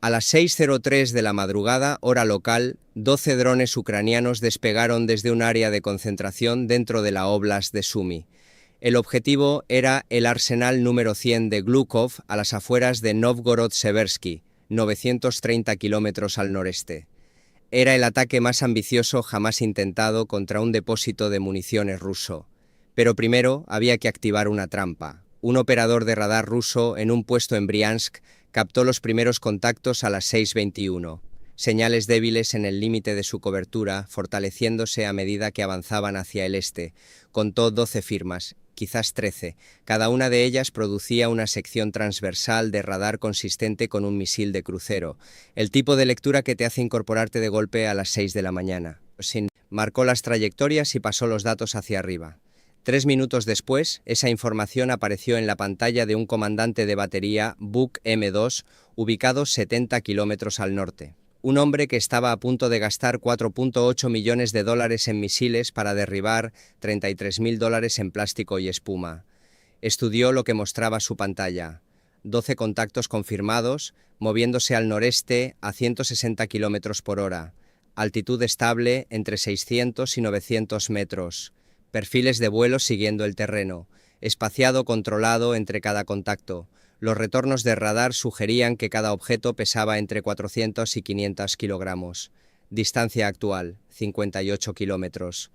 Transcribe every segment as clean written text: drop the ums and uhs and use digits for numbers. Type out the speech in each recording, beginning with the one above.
A las 6:03 de la madrugada, hora local, 12 drones ucranianos despegaron desde un área de concentración dentro de la óblast de Sumy. El objetivo era el arsenal número 100 de Glukov, a las afueras de Novgorod-Seversky, 930 kilómetros al noreste. Era el ataque más ambicioso jamás intentado contra un depósito de municiones ruso. Pero primero había que activar una trampa. Un operador de radar ruso en un puesto en Briansk captó los primeros contactos a las 6:21. Señales débiles en el límite de su cobertura, fortaleciéndose a medida que avanzaban hacia el este. Contó 12 firmas, quizás 13. Cada una de ellas producía una sección transversal de radar consistente con un misil de crucero. El tipo de lectura que te hace incorporarte de golpe a las 6 de la mañana. Marcó las trayectorias y pasó los datos hacia arriba. 3 minutos después, esa información apareció en la pantalla de un comandante de batería Buk M2, ubicado 70 kilómetros al norte. Un hombre que estaba a punto de gastar $4.8 millones en misiles para derribar $33.000 en plástico y espuma. Estudió lo que mostraba su pantalla. 12 contactos confirmados, moviéndose al noreste a 160 kilómetros por hora. Altitud estable entre 600 y 900 metros. Perfiles de vuelo siguiendo el terreno. Espaciado controlado entre cada contacto. Los retornos de radar sugerían que cada objeto pesaba entre 400 y 500 kilogramos. Distancia actual, 58 kilómetros.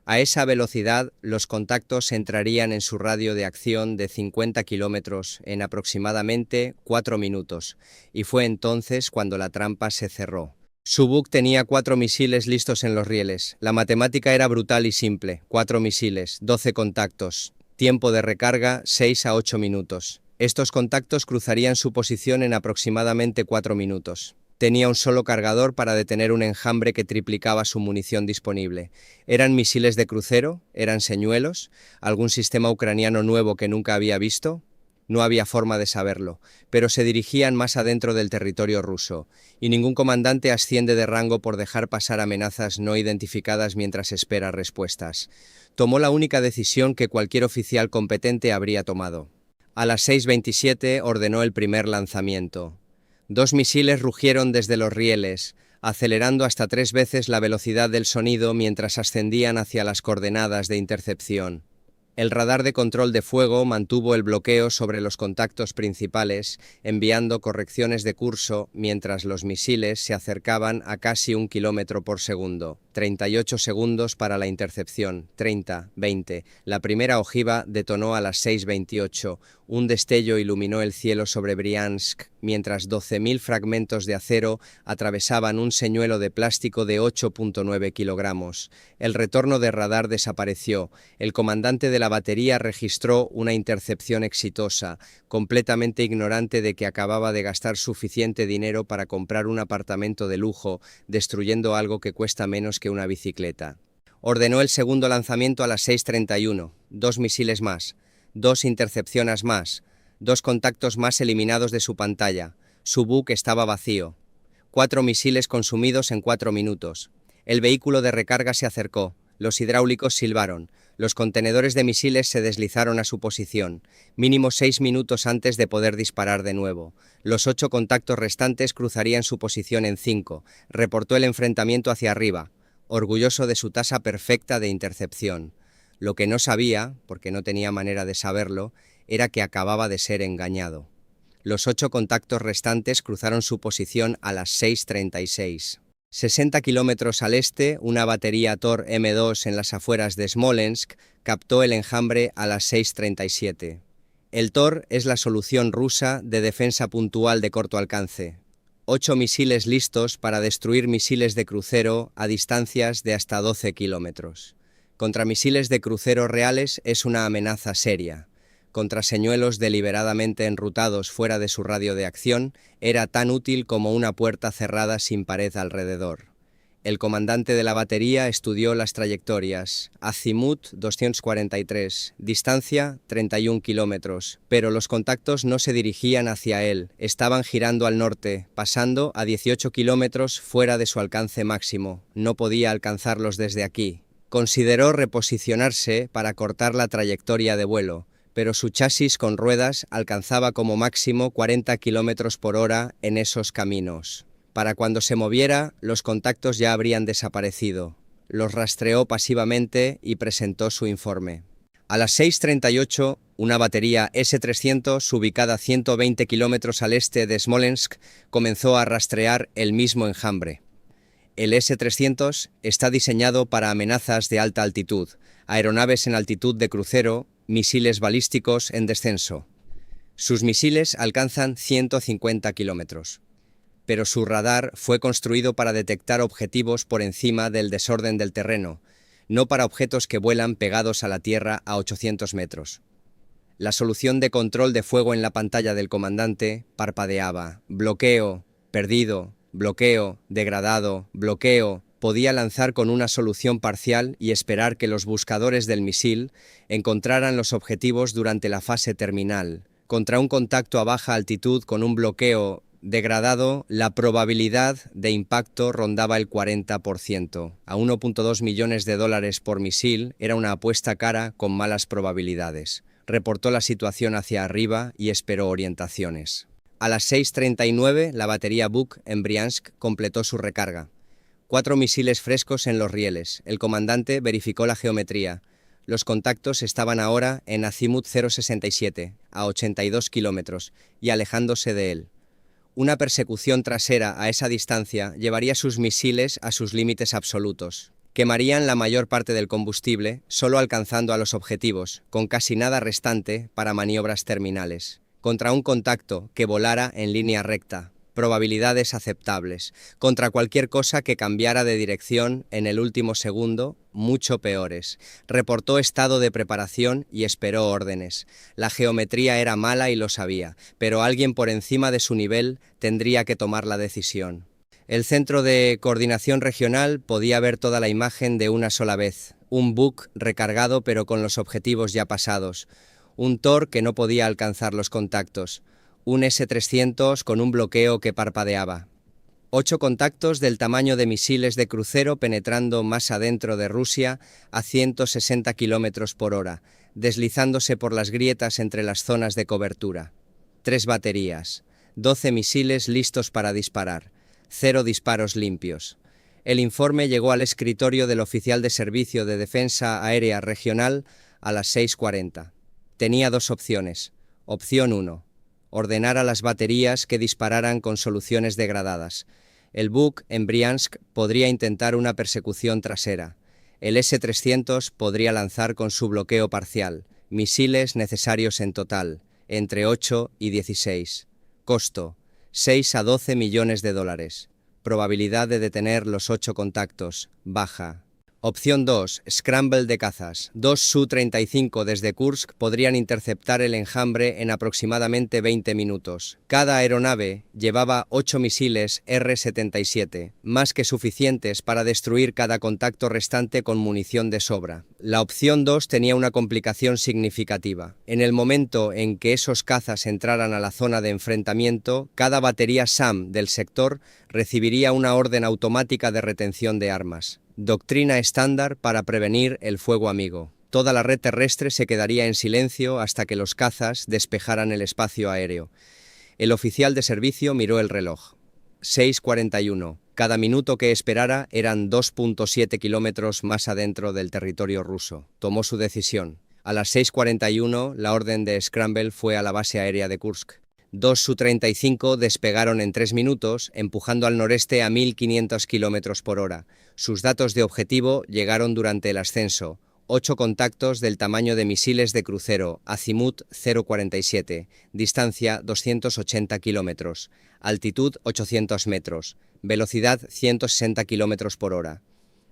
A esa velocidad, los contactos entrarían en su radio de acción de 50 kilómetros en aproximadamente 4 minutos, y fue entonces cuando la trampa se cerró. Su Buk tenía 4 misiles listos en los rieles. La matemática era brutal y simple. 4 misiles, 12 contactos. Tiempo de recarga, 6 a 8 minutos. Estos contactos cruzarían su posición en aproximadamente 4 minutos. Tenía un solo cargador para detener un enjambre que triplicaba su munición disponible. ¿Eran misiles de crucero? ¿Eran señuelos? ¿Algún sistema ucraniano nuevo que nunca había visto? No había forma de saberlo, pero se dirigían más adentro del territorio ruso, y ningún comandante asciende de rango por dejar pasar amenazas no identificadas mientras espera respuestas. Tomó la única decisión que cualquier oficial competente habría tomado. A las 6:27 ordenó el primer lanzamiento. 2 misiles rugieron desde los rieles, acelerando hasta 3 veces la velocidad del sonido mientras ascendían hacia las coordenadas de intercepción. El radar de control de fuego mantuvo el bloqueo sobre los contactos principales, enviando correcciones de curso mientras los misiles se acercaban a casi 1 kilómetro por segundo. 38 segundos para la intercepción. 30, 20. La primera ojiva detonó a las 6:28. Un destello iluminó el cielo sobre Briansk, mientras 12.000 fragmentos de acero atravesaban un señuelo de plástico de 8.9 kilogramos. El retorno de radar desapareció. El comandante de la batería registró una intercepción exitosa, completamente ignorante de que acababa de gastar suficiente dinero para comprar un apartamento de lujo, destruyendo algo que cuesta menos que una bicicleta. Ordenó el segundo lanzamiento a las 6:31. 2 misiles más. 2 intercepciones más. 2 contactos más eliminados de su pantalla. Su Buk estaba vacío. 4 misiles consumidos en 4 minutos. El vehículo de recarga se acercó. Los hidráulicos silbaron. Los contenedores de misiles se deslizaron a su posición, mínimo 6 minutos antes de poder disparar de nuevo. Los 8 contactos restantes cruzarían su posición en 5. Reportó el enfrentamiento hacia arriba, orgulloso de su tasa perfecta de intercepción. Lo que no sabía, porque no tenía manera de saberlo, era que acababa de ser engañado. Los 8 contactos restantes cruzaron su posición a las 6:36. 60 kilómetros al este, una batería Tor M2 en las afueras de Smolensk captó el enjambre a las 6:37. El Tor es la solución rusa de defensa puntual de corto alcance. 8 misiles listos para destruir misiles de crucero a distancias de hasta 12 kilómetros. Contra misiles de crucero reales es una amenaza seria. Contra señuelos deliberadamente enrutados fuera de su radio de acción, era tan útil como una puerta cerrada sin pared alrededor. El comandante de la batería estudió las trayectorias. Azimut 243, distancia 31 kilómetros, pero los contactos no se dirigían hacia él, estaban girando al norte, pasando a 18 kilómetros fuera de su alcance máximo. No podía alcanzarlos desde aquí. Consideró reposicionarse para cortar la trayectoria de vuelo, pero su chasis con ruedas alcanzaba como máximo 40 kilómetros por hora en esos caminos. Para cuando se moviera, los contactos ya habrían desaparecido. Los rastreó pasivamente y presentó su informe. A las 6:38, una batería S-300, ubicada a 120 kilómetros al este de Smolensk, comenzó a rastrear el mismo enjambre. El S-300 está diseñado para amenazas de alta altitud, aeronaves en altitud de crucero, misiles balísticos en descenso. Sus misiles alcanzan 150 kilómetros. Pero su radar fue construido para detectar objetivos por encima del desorden del terreno, no para objetos que vuelan pegados a la Tierra a 800 metros. La solución de control de fuego en la pantalla del comandante parpadeaba. Bloqueo, perdido, bloqueo, degradado, bloqueo. Podía lanzar con una solución parcial y esperar que los buscadores del misil encontraran los objetivos durante la fase terminal. Contra un contacto a baja altitud con un bloqueo degradado, la probabilidad de impacto rondaba el 40%. A 1.2 millones de dólares por misil era una apuesta cara con malas probabilidades. Reportó la situación hacia arriba y esperó orientaciones. A las 6:39, la batería Buk en Briansk completó su recarga. 4 misiles frescos en los rieles. El comandante verificó la geometría. Los contactos estaban ahora en azimut 067, a 82 kilómetros, y alejándose de él. Una persecución trasera a esa distancia llevaría sus misiles a sus límites absolutos. Quemarían la mayor parte del combustible, solo alcanzando a los objetivos, con casi nada restante para maniobras terminales. Contra un contacto que volara en línea recta. Probabilidades aceptables. Contra cualquier cosa que cambiara de dirección en el último segundo, mucho peores. Reportó estado de preparación y esperó órdenes. La geometría era mala y lo sabía, pero alguien por encima de su nivel tendría que tomar la decisión. El Centro de Coordinación Regional podía ver toda la imagen de una sola vez. Un Buk recargado pero con los objetivos ya pasados. Un Tor que no podía alcanzar los contactos. Un S-300 con un bloqueo que parpadeaba. 8 contactos del tamaño de misiles de crucero penetrando más adentro de Rusia a 160 kilómetros por hora, deslizándose por las grietas entre las zonas de cobertura. 3 baterías, 12 misiles listos para disparar, 0 disparos limpios. El informe llegó al escritorio del oficial de Servicio de Defensa Aérea Regional a las 6:40. Tenía 2 opciones. Opción 1. Ordenar a las baterías que dispararan con soluciones degradadas. El Buk en Briansk podría intentar una persecución trasera. El S-300 podría lanzar con su bloqueo parcial. Misiles necesarios en total, entre 8 y 16. Costo, 6 a 12 millones de dólares. Probabilidad de detener los 8 contactos, baja. Opción 2. Scramble de cazas. 2 Su-35 desde Kursk podrían interceptar el enjambre en aproximadamente 20 minutos. Cada aeronave llevaba 8 misiles R-77, más que suficientes para destruir cada contacto restante con munición de sobra. La opción 2 tenía una complicación significativa. En el momento en que esos cazas entraran a la zona de enfrentamiento, cada batería SAM del sector recibiría una orden automática de retención de armas. Doctrina estándar para prevenir el fuego amigo. Toda la red terrestre se quedaría en silencio hasta que los cazas despejaran el espacio aéreo. El oficial de servicio miró el reloj. 6:41. Cada minuto que esperara eran 2.7 kilómetros más adentro del territorio ruso. Tomó su decisión. A las 6:41, la orden de Scramble fue a la base aérea de Kursk. 2 Su-35 despegaron en 3 minutos, empujando al noreste a 1.500 kilómetros por hora. Sus datos de objetivo llegaron durante el ascenso. 8 contactos del tamaño de misiles de crucero, azimut 047, distancia 280 kilómetros, altitud 800 metros, velocidad 160 kilómetros por hora.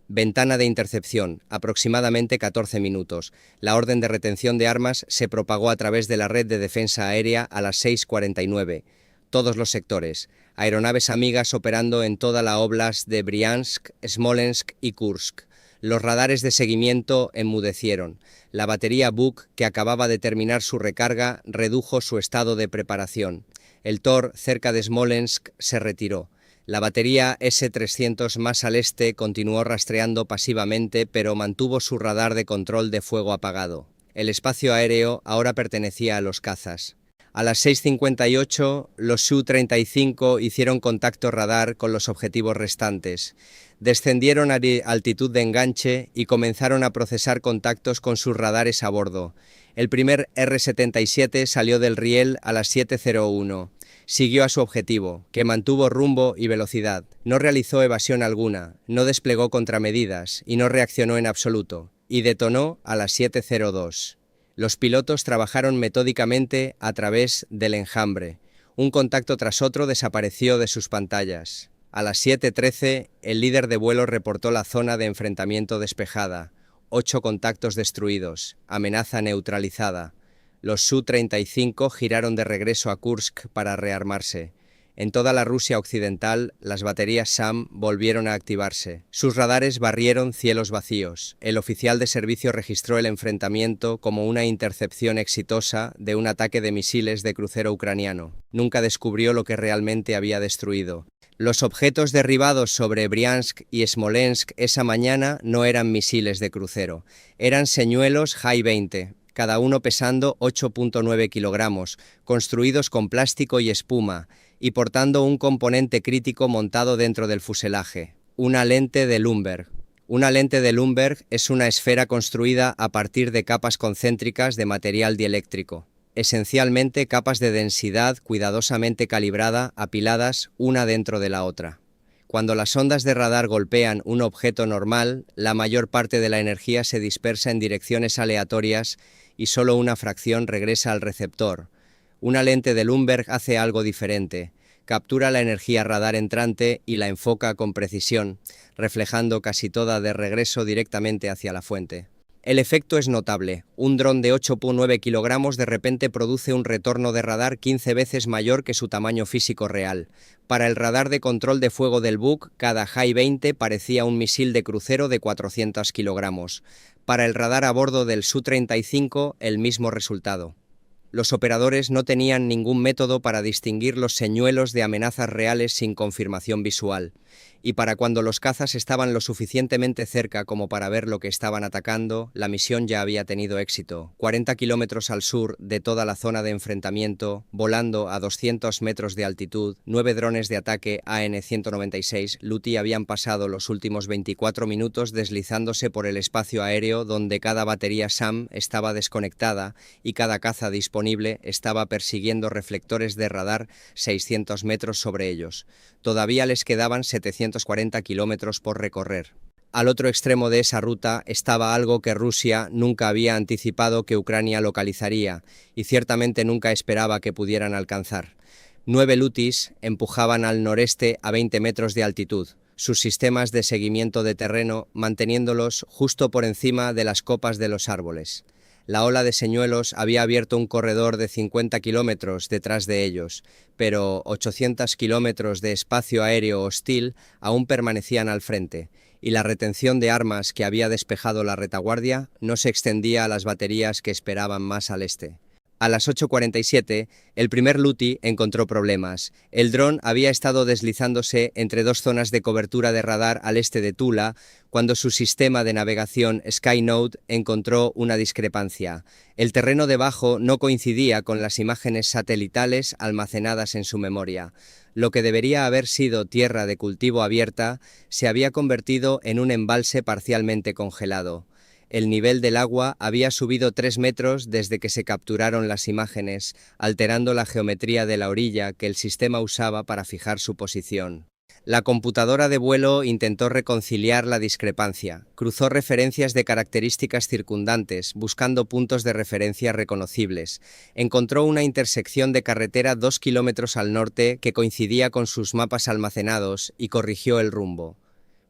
Ventana de intercepción, aproximadamente 14 minutos. La orden de retención de armas se propagó a través de la red de defensa aérea a las 6:49. Todos los sectores. Aeronaves amigas operando en toda la óblast de Briansk, Smolensk y Kursk. Los radares de seguimiento enmudecieron. La batería Buk, que acababa de terminar su recarga, redujo su estado de preparación. El Tor, cerca de Smolensk, se retiró. La batería S-300 más al este continuó rastreando pasivamente, pero mantuvo su radar de control de fuego apagado. El espacio aéreo ahora pertenecía a los cazas. A las 6:58, los Su-35 hicieron contacto radar con los objetivos restantes. Descendieron a altitud de enganche y comenzaron a procesar contactos con sus radares a bordo. El primer R-77 salió del riel a las 7:01. Siguió a su objetivo, que mantuvo rumbo y velocidad. No realizó evasión alguna, no desplegó contramedidas y no reaccionó en absoluto, y detonó a las 7:02. Los pilotos trabajaron metódicamente a través del enjambre. Un contacto tras otro desapareció de sus pantallas. A las 7:13, el líder de vuelo reportó la zona de enfrentamiento despejada. 8 contactos destruidos. Amenaza neutralizada. Los Su-35 giraron de regreso a Kursk para rearmarse. En toda la Rusia occidental, las baterías SAM volvieron a activarse. Sus radares barrieron cielos vacíos. El oficial de servicio registró el enfrentamiento como una intercepción exitosa de un ataque de misiles de crucero ucraniano. Nunca descubrió lo que realmente había destruido. Los objetos derribados sobre Briansk y Smolensk esa mañana no eran misiles de crucero. Eran señuelos Hi-20, cada uno pesando 8,9 kilogramos, construidos con plástico y espuma, y portando un componente crítico montado dentro del fuselaje, una lente de Lumberg. Una lente de Lumberg es una esfera construida a partir de capas concéntricas de material dieléctrico, esencialmente capas de densidad cuidadosamente calibrada, apiladas una dentro de la otra. Cuando las ondas de radar golpean un objeto normal, la mayor parte de la energía se dispersa en direcciones aleatorias y solo una fracción regresa al receptor. Una lente de Lumberg hace algo diferente. Captura la energía radar entrante y la enfoca con precisión, reflejando casi toda de regreso directamente hacia la fuente. El efecto es notable. Un dron de 8,9 kilogramos de repente produce un retorno de radar 15 veces mayor que su tamaño físico real. Para el radar de control de fuego del Buk, cada Hi-20 parecía un misil de crucero de 400 kilogramos. Para el radar a bordo del Su-35, el mismo resultado. Los operadores no tenían ningún método para distinguir los señuelos de amenazas reales sin confirmación visual, y para cuando los cazas estaban lo suficientemente cerca como para ver lo que estaban atacando, la misión ya había tenido éxito. 40 kilómetros al sur de toda la zona de enfrentamiento, volando a 200 metros de altitud, 9 drones de ataque AN-196 Luty habían pasado los últimos 24 minutos deslizándose por el espacio aéreo donde cada batería SAM estaba desconectada y cada caza disponible estaba persiguiendo reflectores de radar 600 metros sobre ellos. Todavía les quedaban 740 kilómetros por recorrer. Al otro extremo de esa ruta estaba algo que Rusia nunca había anticipado que Ucrania localizaría y ciertamente nunca esperaba que pudieran alcanzar. 9 Lutys empujaban al noreste a 20 metros de altitud, sus sistemas de seguimiento de terreno manteniéndolos justo por encima de las copas de los árboles. La ola de señuelos había abierto un corredor de 50 kilómetros detrás de ellos, pero 800 kilómetros de espacio aéreo hostil aún permanecían al frente, y la retención de armas que había despejado la retaguardia no se extendía a las baterías que esperaban más al este. A las 8:47, el primer Luty encontró problemas. El dron había estado deslizándose entre dos zonas de cobertura de radar al este de Tula, cuando su sistema de navegación Skynote encontró una discrepancia. El terreno debajo no coincidía con las imágenes satelitales almacenadas en su memoria. Lo que debería haber sido tierra de cultivo abierta se había convertido en un embalse parcialmente congelado. El nivel del agua había subido 3 metros desde que se capturaron las imágenes, alterando la geometría de la orilla que el sistema usaba para fijar su posición. La computadora de vuelo intentó reconciliar la discrepancia, cruzó referencias de características circundantes, buscando puntos de referencia reconocibles. Encontró una intersección de carretera 2 kilómetros al norte que coincidía con sus mapas almacenados y corrigió el rumbo.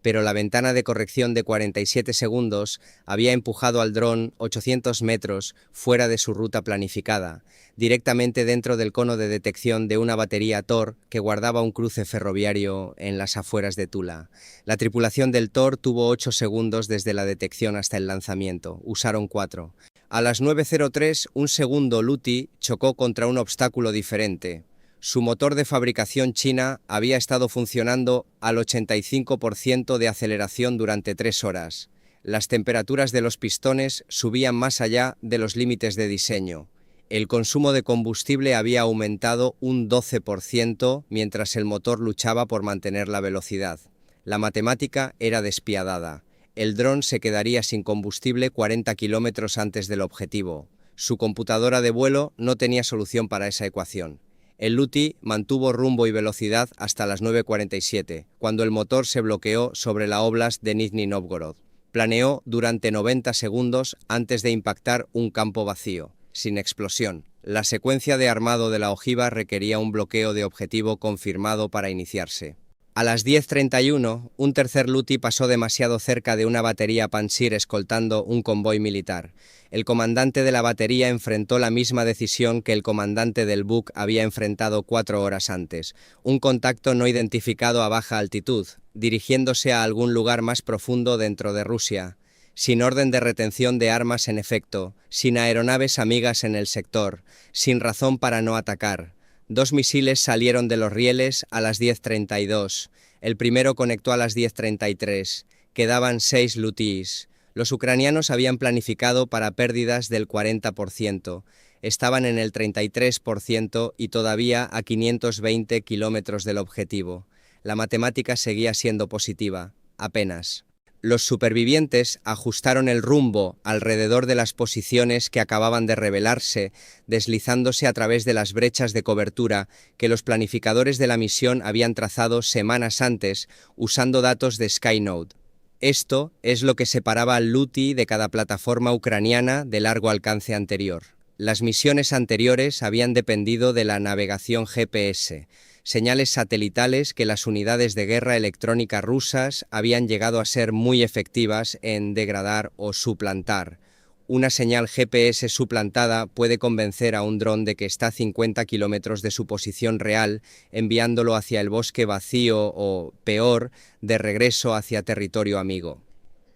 Pero la ventana de corrección de 47 segundos había empujado al dron 800 metros fuera de su ruta planificada, directamente dentro del cono de detección de una batería Tor que guardaba un cruce ferroviario en las afueras de Tula. La tripulación del Tor tuvo 8 segundos desde la detección hasta el lanzamiento. Usaron 4. A las 9:03, un segundo Luty chocó contra un obstáculo diferente. Su motor de fabricación china había estado funcionando al 85% de aceleración durante 3 horas. Las temperaturas de los pistones subían más allá de los límites de diseño. El consumo de combustible había aumentado un 12% mientras el motor luchaba por mantener la velocidad. La matemática era despiadada. El dron se quedaría sin combustible 40 kilómetros antes del objetivo. Su computadora de vuelo no tenía solución para esa ecuación. El Luti mantuvo rumbo y velocidad hasta las 9:47, cuando el motor se bloqueó sobre la óblast de Nizhny Novgorod. Planeó durante 90 segundos antes de impactar un campo vacío, sin explosión. La secuencia de armado de la ojiva requería un bloqueo de objetivo confirmado para iniciarse. A las 10:31, un tercer Luti pasó demasiado cerca de una batería Pantsir escoltando un convoy militar. El comandante de la batería enfrentó la misma decisión que el comandante del Buk había enfrentado 4 horas antes, un contacto no identificado a baja altitud, dirigiéndose a algún lugar más profundo dentro de Rusia. Sin orden de retención de armas en efecto, sin aeronaves amigas en el sector, sin razón para no atacar. 2 misiles salieron de los rieles a las 10:32. El primero conectó a las 10:33. Quedaban 6 Lutis. Los ucranianos habían planificado para pérdidas del 40%. Estaban en el 33% y todavía a 520 kilómetros del objetivo. La matemática seguía siendo positiva. Apenas. Los supervivientes ajustaron el rumbo alrededor de las posiciones que acababan de revelarse, deslizándose a través de las brechas de cobertura que los planificadores de la misión habían trazado semanas antes usando datos de Skynode. Esto es lo que separaba al Luti de cada plataforma ucraniana de largo alcance anterior. Las misiones anteriores habían dependido de la navegación GPS, señales satelitales que las unidades de guerra electrónica rusas habían llegado a ser muy efectivas en degradar o suplantar. Una señal GPS suplantada puede convencer a un dron de que está a 50 kilómetros de su posición real, enviándolo hacia el bosque vacío o, peor, de regreso hacia territorio amigo.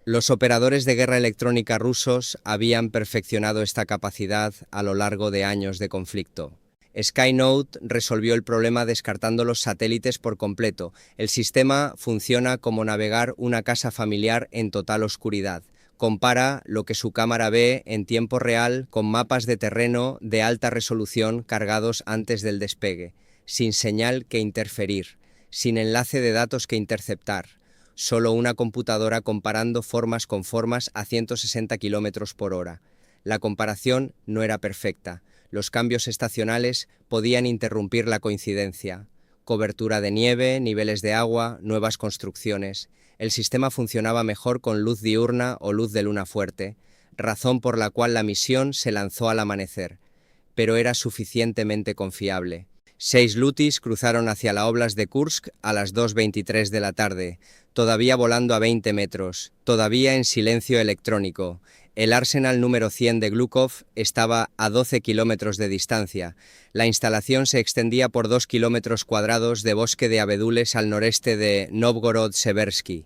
Los operadores de guerra electrónica rusos habían perfeccionado esta capacidad a lo largo de años de conflicto. Skynode resolvió el problema descartando los satélites por completo. El sistema funciona como navegar una casa familiar en total oscuridad. Compara lo que su cámara ve en tiempo real con mapas de terreno de alta resolución cargados antes del despegue, sin señal que interferir, sin enlace de datos que interceptar. Solo una computadora comparando formas con formas a 160 km por hora. La comparación no era perfecta. Los cambios estacionales podían interrumpir la coincidencia. Cobertura de nieve, niveles de agua, nuevas construcciones. El sistema funcionaba mejor con luz diurna o luz de luna fuerte, razón por la cual la misión se lanzó al amanecer. Pero era suficientemente confiable. 6 Lutis cruzaron hacia la óblast de Kursk a las 2:23 de la tarde, todavía volando a 20 metros, todavía en silencio electrónico. El Arsenal número 100 de Glukov estaba a 12 kilómetros de distancia. La instalación se extendía por 2 kilómetros cuadrados de bosque de abedules al noreste de Novgorod-Seversky.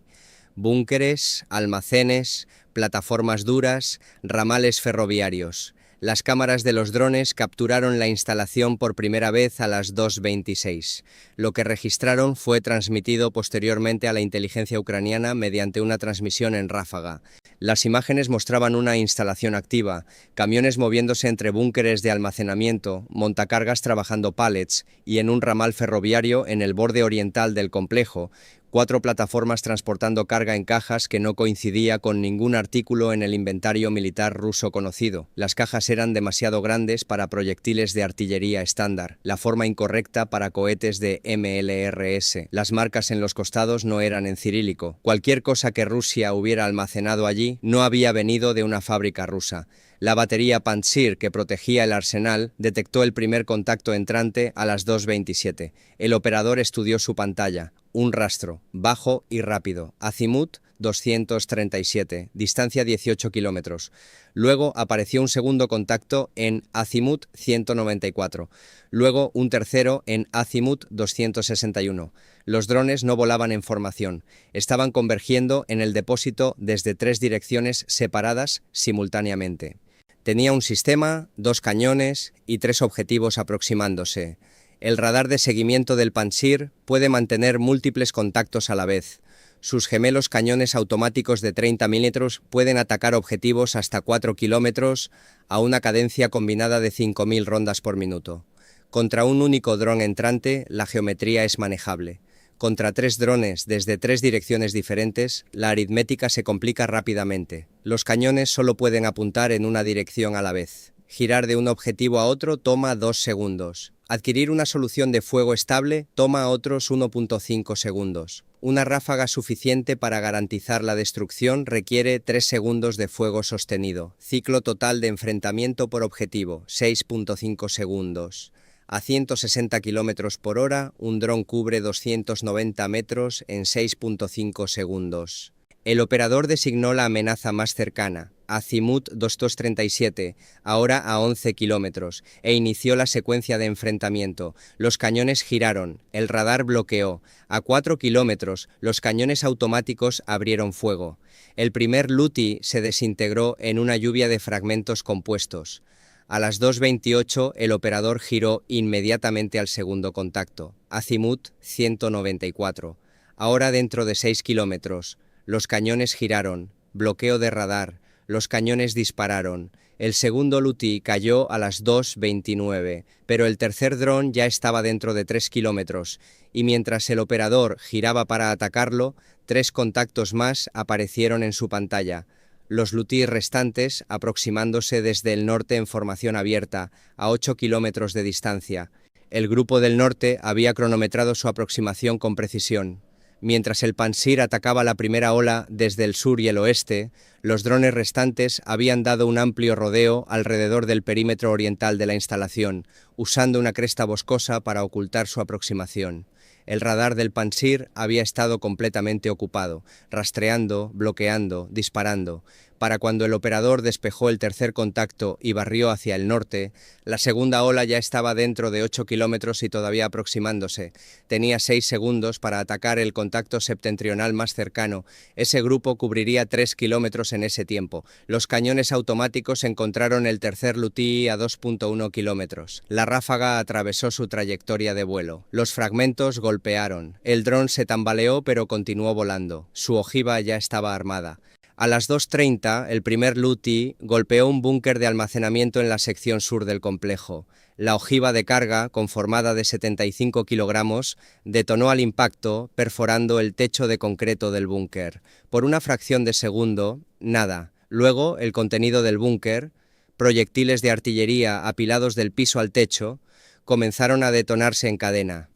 Búnkeres, almacenes, plataformas duras, ramales ferroviarios. Las cámaras de los drones capturaron la instalación por primera vez a las 2:26. Lo que registraron fue transmitido posteriormente a la inteligencia ucraniana mediante una transmisión en ráfaga. Las imágenes mostraban una instalación activa, camiones moviéndose entre búnkeres de almacenamiento, montacargas trabajando pallets y en un ramal ferroviario en el borde oriental del complejo, 4 plataformas transportando carga en cajas que no coincidía con ningún artículo en el inventario militar ruso conocido. Las cajas eran demasiado grandes para proyectiles de artillería estándar, la forma incorrecta para cohetes de MLRS. Las marcas en los costados no eran en cirílico. Cualquier cosa que Rusia hubiera almacenado allí no había venido de una fábrica rusa. La batería Pantsir que protegía el arsenal detectó el primer contacto entrante a las 2:27. El operador estudió su pantalla. Un rastro, bajo y rápido. Azimut 237, distancia 18 kilómetros. Luego apareció un segundo contacto en Azimut 194. Luego un tercero en Azimut 261. Los drones no volaban en formación. Estaban convergiendo en el depósito desde 3 direcciones separadas simultáneamente. Tenía un sistema, 2 cañones y 3 objetivos aproximándose. El radar de seguimiento del Pantsir puede mantener múltiples contactos a la vez. Sus gemelos cañones automáticos de 30 milímetros pueden atacar objetivos hasta 4 kilómetros a una cadencia combinada de 5.000 rondas por minuto. Contra un único dron entrante, la geometría es manejable. Contra 3 drones desde 3 direcciones diferentes, la aritmética se complica rápidamente. Los cañones solo pueden apuntar en una dirección a la vez. Girar de un objetivo a otro toma 2 segundos. Adquirir una solución de fuego estable toma otros 1.5 segundos. Una ráfaga suficiente para garantizar la destrucción requiere 3 segundos de fuego sostenido. Ciclo total de enfrentamiento por objetivo, 6.5 segundos. A 160 km por hora, un dron cubre 290 metros en 6.5 segundos. El operador designó la amenaza más cercana, Azimut 2237, ahora a 11 kilómetros, e inició la secuencia de enfrentamiento. Los cañones giraron, el radar bloqueó. A 4 kilómetros, los cañones automáticos abrieron fuego. El primer Luti se desintegró en una lluvia de fragmentos compuestos. A las 2:28, el operador giró inmediatamente al segundo contacto, Azimut 194. Ahora dentro de 6 kilómetros. Los cañones giraron, bloqueo de radar, los cañones dispararon. El segundo Luti cayó a las 2:29, pero el tercer dron ya estaba dentro de 3 kilómetros, y mientras el operador giraba para atacarlo, 3 contactos más aparecieron en su pantalla. Los Luti restantes aproximándose desde el norte en formación abierta, a 8 kilómetros de distancia. El grupo del norte había cronometrado su aproximación con precisión. Mientras el Pantsir atacaba la primera ola desde el sur y el oeste, los drones restantes habían dado un amplio rodeo alrededor del perímetro oriental de la instalación, usando una cresta boscosa para ocultar su aproximación. El radar del Pantsir había estado completamente ocupado, rastreando, bloqueando, disparando. Para cuando el operador despejó el tercer contacto y barrió hacia el norte, la segunda ola ya estaba dentro de 8 kilómetros y todavía aproximándose. Tenía 6 segundos para atacar el contacto septentrional más cercano. Ese grupo cubriría 3 kilómetros en ese tiempo. Los cañones automáticos encontraron el tercer Luti a 2.1 kilómetros. La ráfaga atravesó su trayectoria de vuelo. Los fragmentos golpearon. El dron se tambaleó pero continuó volando. Su ojiva ya estaba armada. A las 2:30, el primer Luti golpeó un búnker de almacenamiento en la sección sur del complejo. La ojiva de carga, conformada de 75 kilogramos, detonó al impacto, perforando el techo de concreto del búnker. Por una fracción de segundo, nada. Luego, el contenido del búnker, proyectiles de artillería apilados del piso al techo, comenzaron a detonarse en cadena.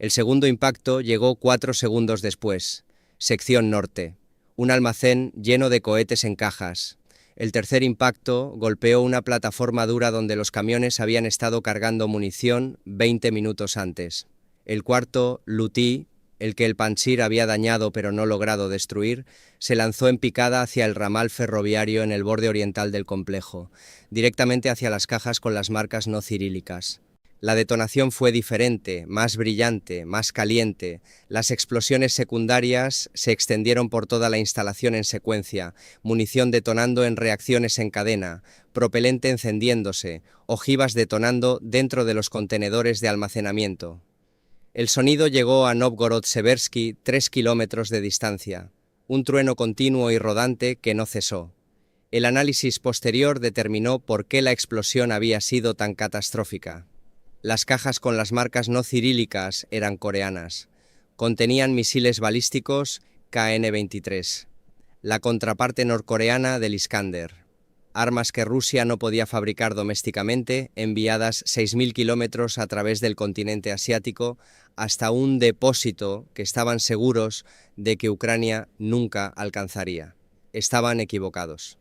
El segundo impacto llegó 4 segundos después. Sección norte. Un almacén lleno de cohetes en cajas. El tercer impacto golpeó una plataforma dura donde los camiones habían estado cargando munición 20 minutos antes. El cuarto, Luti, el que el Pantsir había dañado pero no logrado destruir, se lanzó en picada hacia el ramal ferroviario en el borde oriental del complejo, directamente hacia las cajas con las marcas no cirílicas. La detonación fue diferente, más brillante, más caliente. Las explosiones secundarias se extendieron por toda la instalación en secuencia, munición detonando en reacciones en cadena, propelente encendiéndose, ojivas detonando dentro de los contenedores de almacenamiento. El sonido llegó a Novgorod-Seversky 3 kilómetros de distancia, un trueno continuo y rodante que no cesó. El análisis posterior determinó por qué la explosión había sido tan catastrófica. Las cajas con las marcas no cirílicas eran coreanas. Contenían misiles balísticos KN-23, la contraparte norcoreana del Iskander. Armas que Rusia no podía fabricar domésticamente, enviadas 6.000 kilómetros a través del continente asiático hasta un depósito que estaban seguros de que Ucrania nunca alcanzaría. Estaban equivocados.